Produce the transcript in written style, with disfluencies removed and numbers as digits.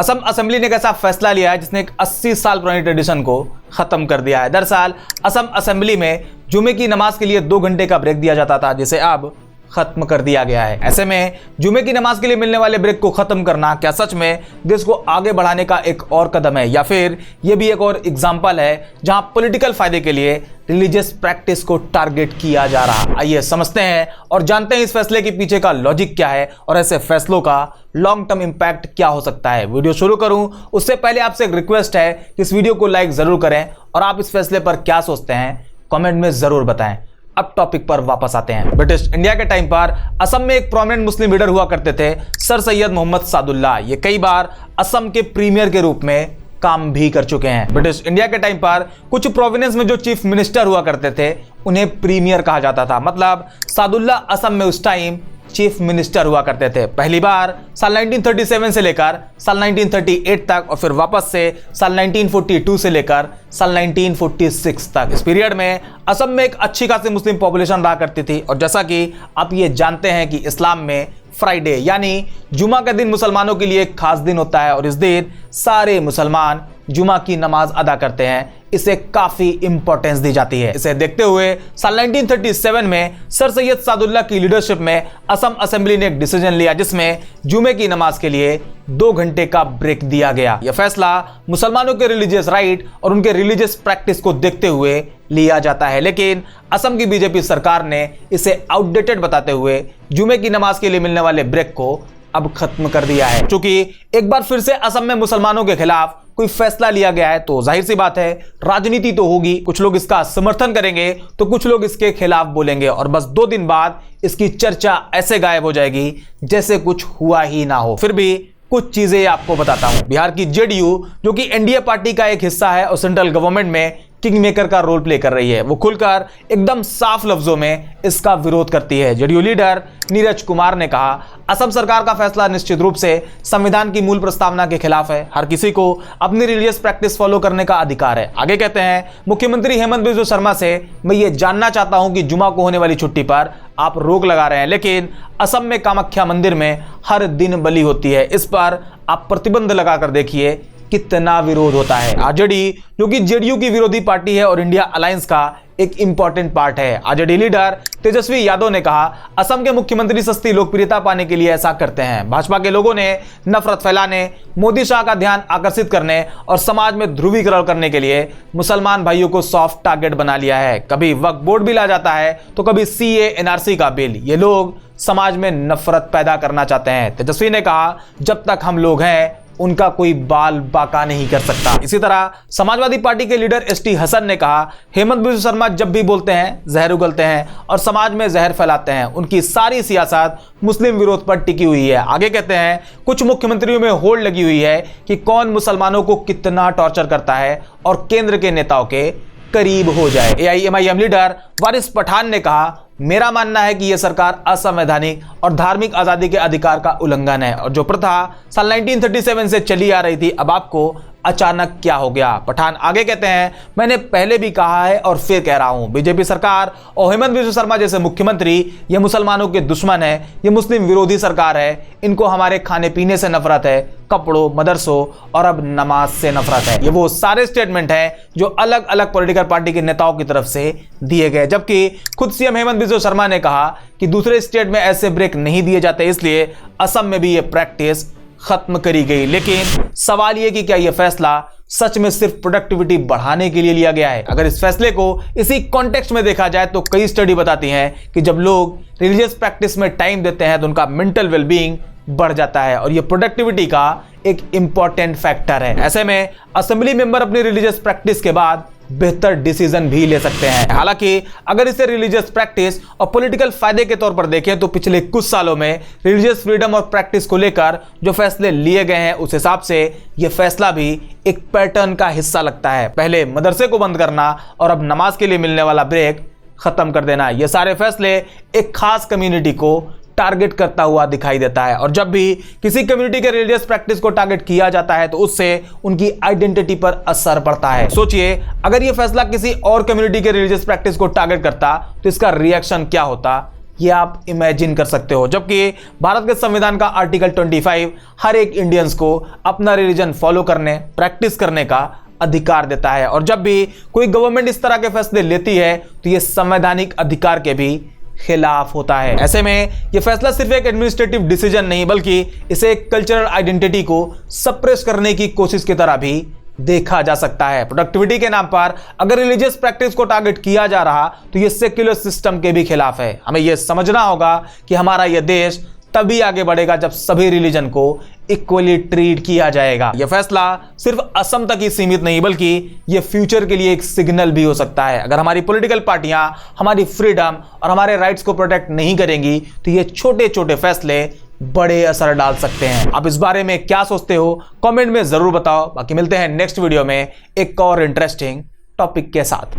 Assam assembly ने एक ऐसा फैसला लिया है जिसने एक 80 साल पुरानी ट्रेडिशन को खत्म कर दिया है। दरअसल असम असेंबली में जुमे की नमाज के लिए 2 घंटे का ब्रेक दिया जाता था, जिसे अब खत्म कर दिया गया है। ऐसे में जुमे की नमाज के लिए मिलने वाले ब्रेक को खत्म करना क्या सच में देश को आगे बढ़ाने का एक और कदम है, या फिर यह भी एक और एग्जाम्पल है जहां पॉलिटिकल फायदे के लिए रिलीजियस प्रैक्टिस को टारगेट किया जा रहा है? आइए समझते हैं और जानते हैं इस फैसले के पीछे का लॉजिक क्या है और ऐसे फैसलों का लॉन्ग टर्म इंपैक्ट क्या हो सकता है। वीडियो शुरू करूं उससे पहले आपसे एक रिक्वेस्ट है कि इस वीडियो को लाइक जरूर करें और आप इस फैसले पर क्या सोचते हैं कमेंट में जरूर बताएं। अब टॉपिक पर वापस आते हैं। ब्रिटिश इंडिया के टाइम पर असम में एक प्रोमिनेंट मुस्लिम लीडर हुआ करते थे, सर सैयद मोहम्मद सादुल्ला। ये कई बार असम के प्रीमियर के रूप में काम भी कर चुके हैं। ब्रिटिश इंडिया के टाइम पर कुछ प्रोविंस में जो चीफ मिनिस्टर हुआ करते थे उन्हें प्रीमियर कहा जाता था। मतलब सादुल्ला असम में उस टाइम चीफ मिनिस्टर हुआ करते थे। पहली बार साल 1937 से लेकर साल 1938 तक और फिर वापस से साल 1942 से लेकर साल 1946 तक। इस पीरियड में असम में एक अच्छी खासी मुस्लिम पॉपुलेशन रहा करती थी और जैसा कि आप ये जानते हैं कि इस्लाम में फ्राइडे यानी जुमा का दिन मुसलमानों के लिए एक खास दिन होता है और इस दिन सारे मुसलमान जुमा की नमाज अदा करते हैं। इसे काफी इंपॉर्टेंस दी जाती है। इसे देखते हुए साल 1937 में सर सैयद सादुल्ला की लीडरशिप में असम असेंबली ने एक डिसीजन लिया जिसमें जुमे की नमाज के लिए 2 घंटे का ब्रेक दिया गया। यह फैसला मुसलमानों के रिलीजियस राइट और उनके रिलीजियस प्रैक्टिस को देखते हुए लिया जाता है, लेकिन असम की बीजेपी सरकार ने इसे आउटडेटेड बताते हुए जुमे की नमाज के लिए मिलने वाले ब्रेक को अब खत्म कर दिया है। क्योंकि एक बार फिर से असम में मुसलमानों के खिलाफ कोई फैसला लिया गया है तो जाहिर सी बात है राजनीति तो होगी। कुछ लोग इसका समर्थन करेंगे तो कुछ लोग इसके खिलाफ बोलेंगे और बस 2 दिन बाद इसकी चर्चा ऐसे गायब हो जाएगी जैसे कुछ हुआ ही ना हो। फिर भी कुछ चीजें आपको बताता हूं। बिहार की जेडीयू जो कि एनडीए पार्टी का एक हिस्सा है और सेंट्रल गवर्नमेंट में किंग मेकर का रोल प्ले कर रही है, वो खुलकर एकदम साफ लफ्जों में इसका विरोध करती है। जेडीयू लीडर नीरज कुमार ने कहा असम सरकार का फैसला निश्चित रूप से संविधान की मूल प्रस्तावना के खिलाफ है। हर किसी को अपनी रिलीजियस प्रैक्टिस फॉलो करने का अधिकार है। आगे कहते हैं मुख्यमंत्री हेमंत बिस्वा शर्मा से मैं ये जानना चाहता हूं कि जुमा को होने वाली छुट्टी पर आप रोक लगा रहे हैं, लेकिन असम में कामाख्या मंदिर में हर दिन बलि होती है, इस पर आप प्रतिबंध लगाकर देखिए कितना विरोध होता है। आरजेडी जो कि जेडीयू की विरोधी पार्टी है और इंडिया अलायंस का एक इंपॉर्टेंट पार्ट है। आरजेडी लीडर तेजस्वी यादव ने कहा असम के मुख्यमंत्री सस्ती लोकप्रियता पाने के लिए ऐसा करते हैं। भाजपा के लोगों ने नफरत फैलाने, मोदी शाह का ध्यान आकर्षित करने और समाज में ध्रुवीकरण करने के लिए मुसलमान भाइयों को सॉफ्ट टारगेट बना लिया है। कभी वक्फ बोर्ड बिल आ जाता है तो कभी सीए एनआरसी का बिल। ये लोग समाज में नफरत पैदा करना चाहते हैं। तेजस्वी ने कहा जब तक हम लोग हैं उनका कोई बाल बाका नहीं कर सकता। इसी तरह समाजवादी पार्टी के लीडर एसटी हसन ने कहा हेमंत बिस्वा शर्मा जब भी बोलते हैं जहर उगलते हैं और समाज में जहर फैलाते हैं। उनकी सारी सियासत मुस्लिम विरोध पर टिकी हुई है। आगे कहते हैं कुछ मुख्यमंत्रियों में होड़ लगी हुई है कि कौन मुसलमानों को कितना टॉर्चर करता है और केंद्र के नेताओं के करीब हो जाए। एआईएमआईएम लीडर वारिस पठान ने कहा मेरा मानना है कि यह सरकार असंवैधानिक और धार्मिक आजादी के अधिकार का उल्लंघन है और जो प्रथा साल 1937 से चली आ रही थी अब आपको अचानक क्या हो गया। पठान आगे कहते हैं मैंने पहले भी कहा है और फिर कह रहा हूं बीजेपी सरकार और हेमंत बिस्वा शर्मा जैसे मुख्यमंत्री ये मुसलमानों के दुश्मन है, ये मुस्लिम विरोधी सरकार है। इनको हमारे खाने पीने से नफरत है, कपड़ों, मदरसों और अब नमाज से नफरत है। ये वो सारे स्टेटमेंट हैं जो अलग अलग पॉलिटिकल पार्टी के नेताओं की तरफ से दिए गए, जबकि खुद सीएम हेमंत बिस्वा शर्मा ने कहा कि दूसरे स्टेट में ऐसे ब्रेक नहीं दिए जाते, इसलिए असम में भी ये प्रैक्टिस खत्म करी गई। लेकिन सवाल यह कि क्या यह फैसला सच में सिर्फ प्रोडक्टिविटी बढ़ाने के लिए लिया गया है? अगर इस फैसले को इसी कॉन्टेक्स्ट में देखा जाए तो कई स्टडी बताती हैं कि जब लोग रिलीजियस प्रैक्टिस में टाइम देते हैं तो उनका मेंटल वेलबींग बढ़ जाता है और यह प्रोडक्टिविटी का एक इंपॉर्टेंट फैक्टर है। ऐसे में असेंबली मेंबर अपनी रिलीजियस प्रैक्टिस के बाद बेहतर डिसीजन भी ले सकते हैं। हालांकि अगर इसे रिलीजियस प्रैक्टिस और पॉलिटिकल फायदे के तौर पर देखें तो पिछले कुछ सालों में रिलीजियस फ्रीडम और प्रैक्टिस को लेकर जो फैसले लिए गए हैं उस हिसाब से यह फैसला भी एक पैटर्न का हिस्सा लगता है। पहले मदरसे को बंद करना और अब नमाज के लिए मिलने वाला ब्रेक खत्म कर देना, ये सारे फैसले एक खास कम्युनिटी को टारगेट करता हुआ दिखाई देता है और जब भी किसी कम्युनिटी के रिलीजियस प्रैक्टिस को टारगेट किया जाता है तो उससे उनकी आइडेंटिटी पर असर पड़ता है। सोचिए अगर यह फैसला किसी और कम्युनिटी के रिलीजियस प्रैक्टिस को टारगेट करता तो इसका रिएक्शन क्या होता ये आप इमेजिन कर सकते हो। जबकि भारत के संविधान का आर्टिकल 25 हर एक इंडियंस को अपना रिलीजन फॉलो करने, प्रैक्टिस करने का अधिकार देता है। और जब भी कोई गवर्नमेंट इस तरह के फैसले लेती है तो ये संवैधानिक अधिकार के भी खिलाफ होता है। ऐसे में यह फैसला सिर्फ एक एडमिनिस्ट्रेटिव डिसीजन नहीं, बल्कि इसे एक कल्चरल आइडेंटिटी को सप्रेस करने की कोशिश की तरह भी देखा जा सकता है। प्रोडक्टिविटी के नाम पर अगर रिलीजियस प्रैक्टिस को टारगेट किया जा रहा तो यह सेक्युलर सिस्टम के भी खिलाफ है। हमें यह समझना होगा कि हमारा यह देश तभी आगे बढ़ेगा जब सभी रिलीजन को इक्वली ट्रीट किया जाएगा। यह फैसला सिर्फ असम तक ही सीमित नहीं, बल्कि यह फ्यूचर के लिए एक सिग्नल भी हो सकता है। अगर हमारी पॉलिटिकल पार्टियां हमारी फ्रीडम और हमारे राइट्स को प्रोटेक्ट नहीं करेंगी तो ये छोटे छोटे फैसले बड़े असर डाल सकते हैं। आप इस बारे में क्या सोचते हो, कमेंट में जरूर बताओ। बाकी मिलते हैं नेक्स्ट वीडियो में एक और इंटरेस्टिंग टॉपिक के साथ।